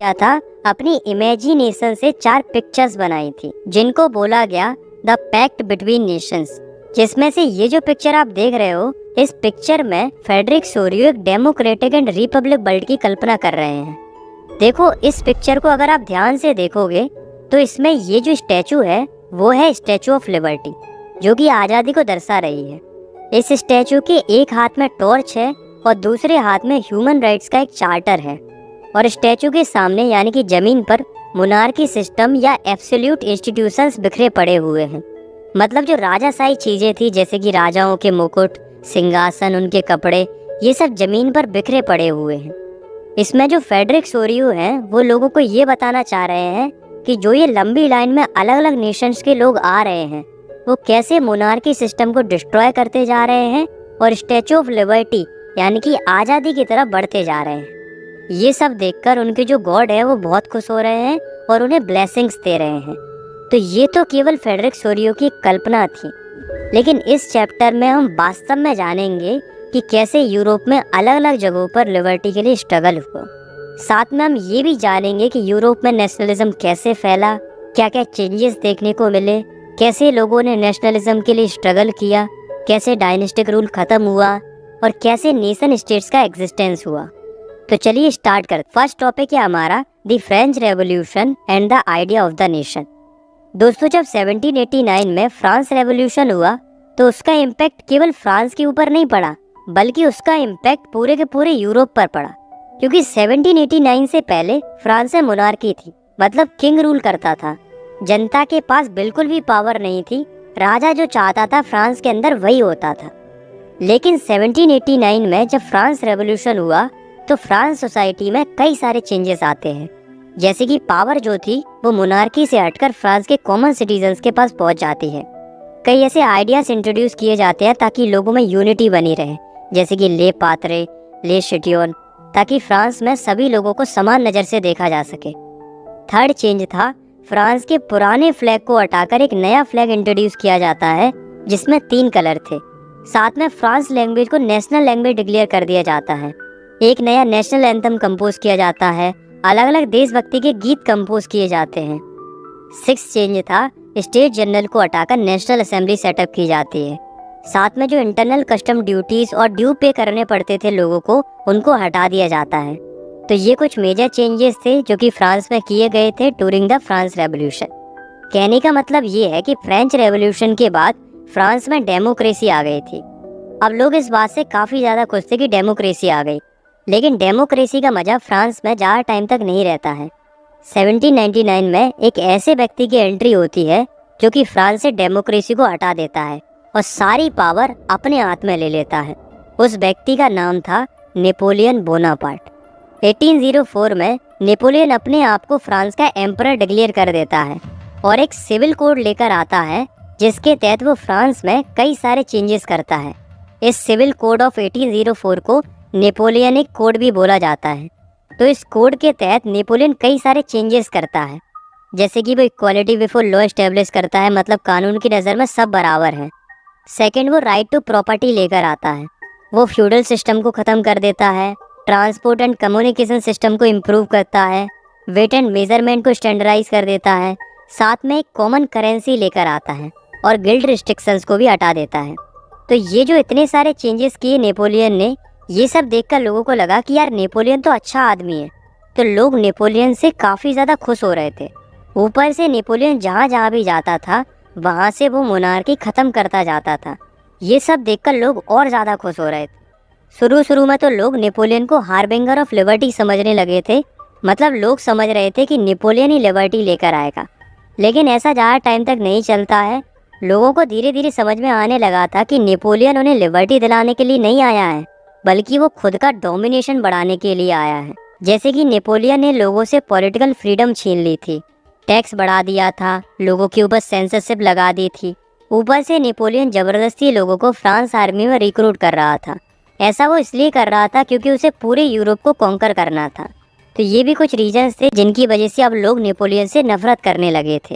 क्या था, अपनी इमेजिनेशन से 4 पिक्चर्स बनाई थी जिनको बोला गया द पैक्ट बिटवीन नेशंस। जिसमें से ये जो पिक्चर आप देख रहे हो, इस पिक्चर में फ्रेडरिक सोरियो एक डेमोक्रेटिक एंड रिपब्लिक वर्ल्ड की कल्पना कर रहे हैं। देखो, इस पिक्चर को अगर आप ध्यान से देखोगे तो इसमें ये जो स्टैचू है वो है स्टैचू ऑफ लिबर्टी, जो कि आज़ादी को दर्शा रही है। इस स्टैचू के एक हाथ में टॉर्च है और दूसरे हाथ में ह्यूमन राइट्स का एक चार्टर है, और स्टैचू के सामने यानी कि जमीन पर मोनार्की सिस्टम या एब्सोल्यूट इंस्टीट्यूशंस बिखरे पड़े हुए हैं। मतलब जो राजाशाही चीजें थी, जैसे कि राजाओं के मुकुट, सिंहासन, उनके कपड़े, ये सब जमीन पर बिखरे पड़े हुए हैं। इसमें जो फ्रेडरिक सोरियो हैं वो लोगों को ये बताना चाह रहे हैं कि जो ये लंबी लाइन में अलग अलग नेशंस के लोग आ रहे हैं वो कैसे मोनार्की सिस्टम को डिस्ट्रॉय करते जा रहे हैं और स्टैचू ऑफ लिबर्टी यानी कि आज़ादी की तरफ बढ़ते जा रहे हैं। ये सब देखकर उनके जो गॉड है वो बहुत खुश हो रहे हैं और उन्हें ब्लेसिंग्स दे रहे हैं। तो ये तो केवल फ्रेडरिक सोरियो की कल्पना थी, लेकिन इस चैप्टर में हम वास्तव में जानेंगे कि कैसे यूरोप में अलग अलग जगहों पर लिबर्टी के लिए स्ट्रगल हुआ। साथ में हम ये भी जानेंगे कि यूरोप में नेशनलिज्म कैसे फैला, क्या क्या चेंजेस देखने को मिले, कैसे लोगों ने नेशनलिज्म के लिए स्ट्रगल किया, कैसे डायनेस्टिक रूल खत्म हुआ और कैसे नेशन स्टेट्स का एग्जिस्टेंस हुआ। तो चलिए स्टार्ट करते। फर्स्ट टॉपिक है हमारा the French revolution and the idea of the nation. दोस्तों, जब 1789 में फ्रांस रेवोल्यूशन हुआ तो उसका इम्पैक्ट केवल फ्रांस के ऊपर नहीं पड़ा, बल्कि उसका इम्पैक्ट पूरे के पूरे यूरोप पर पड़ा। क्योंकि 1789 से पहले फ्रांस में मोनार्की थी, मतलब किंग रूल करता था। जनता के पास बिल्कुल भी पावर नहीं थी, राजा जो चाहता था फ्रांस के अंदर वही होता था। लेकिन 1789 में जब फ्रांस रेवोल्यूशन हुआ तो फ्रांस सोसाइटी में कई सारे चेंजेस आते हैं, जैसे कि पावर जो थी वो मोनार्की से हटकर फ्रांस के कॉमन सिटीजन्स के पास पहुंच जाती है। कई ऐसे आइडियाज इंट्रोड्यूस किए जाते हैं ताकि लोगों में यूनिटी बनी रहे, जैसे कि ले पात्रे, ले शिटियोन, ताकि फ्रांस में सभी लोगों को समान नज़र से देखा जा सके। थर्ड चेंज था, फ्रांस के पुराने फ्लैग को हटाकर एक नया फ्लैग इंट्रोड्यूस किया जाता है जिसमें 3 कलर थे। साथ में फ्रांस लैंग्वेज को नेशनल लैंग्वेज डिक्लेयर कर दिया जाता है। एक नया नेशनल एंथम कंपोज किया जाता है, अलग अलग देशभक्ति के गीत कंपोज किए जाते हैं। 6th चेंज था, स्टेट जनरल को हटाकर नेशनल असेंबली सेटअप की जाती है। साथ में जो इंटरनल कस्टम ड्यूटीज और ड्यू पे करने पड़ते थे लोगों को, उनको हटा दिया जाता है। तो ये कुछ मेजर चेंजेस थे जो कि फ्रांस में किए गए थे ड्यूरिंग द फ्रांस रेवोल्यूशन। कहने का मतलब ये है कि फ्रेंच रेवोल्यूशन के बाद फ्रांस में डेमोक्रेसी आ गई थी। अब लोग इस बात से काफ़ी ज़्यादा खुश थे कि डेमोक्रेसी आ गई, लेकिन डेमोक्रेसी का मज़ा फ्रांस में ज़्यादा टाइम तक नहीं रहता है। 1799 में एक ऐसे व्यक्ति की एंट्री होती है जो कि फ्रांस से डेमोक्रेसी को हटा देता है और सारी पावर अपने हाथ में ले लेता है। उस व्यक्ति का नाम था नेपोलियन बोनापार्ट। 1804 में नेपोलियन अपने आप को फ्रांस का एम्परर डिक्लेयर कर देता है और एक सिविल कोड लेकर आता है जिसके तहत वो फ्रांस में कई सारे चेंजेस करता है। इस सिविल कोड ऑफ 1804 को नेपोलियनिक कोड भी बोला जाता है। तो इस कोड के तहत नेपोलियन कई सारे चेंजेस करता है, जैसे कि वो इक्वालिटी बिफोर लॉ एस्टेब्लिश करता है, मतलब कानून की नज़र में सब बराबर हैं। सेकंड, वो राइट टू प्रॉपर्टी लेकर आता है। वो फ्यूडल सिस्टम को ख़त्म कर देता है, ट्रांसपोर्ट एंड कम्युनिकेशन सिस्टम को इम्प्रूव करता है, वेट एंड मेजरमेंट को स्टैंडर्डाइज कर देता है। साथ में एक कॉमन करेंसी लेकर आता है और गिल्ड रिस्ट्रिक्शंस को भी हटा देता है। तो ये जो इतने सारे चेंजेस किए नेपोलियन ने, ये सब देखकर लोगों को लगा कि यार नेपोलियन तो अच्छा आदमी है। तो लोग नेपोलियन से काफ़ी ज़्यादा खुश हो रहे थे। ऊपर से नेपोलियन जहाँ जहाँ भी जाता था वहाँ से वो मोनार्की ख़त्म करता जाता था। ये सब देखकर लोग और ज़्यादा खुश हो रहे थे। शुरू में तो लोग नेपोलियन को हार्बिंगर ऑफ लिबर्टी समझने लगे थे, मतलब लोग समझ रहे थे कि नेपोलियन ही लिबर्टी लेकर आएगा। लेकिन ऐसा ज़्यादा टाइम तक नहीं चलता है। लोगों को धीरे धीरे समझ में आने लगा था कि नेपोलियन उन्हें लिबर्टी दिलाने के लिए नहीं आया है, बल्कि वो खुद का डोमिनेशन बढ़ाने के लिए आया है। जैसे कि नेपोलियन ने लोगों से पॉलिटिकल फ्रीडम छीन ली थी, टैक्स बढ़ा दिया था, लोगों के ऊपर सेंसरशिप लगा दी थी। ऊपर से नेपोलियन ज़बरदस्ती लोगों को फ्रांस आर्मी में रिक्रूट कर रहा था। ऐसा वो इसलिए कर रहा था क्योंकि उसे पूरे यूरोप को कॉन्कर करना था। तो ये भी कुछ रीजंस थे जिनकी वजह से अब लोग नेपोलियन से नफरत करने लगे थे।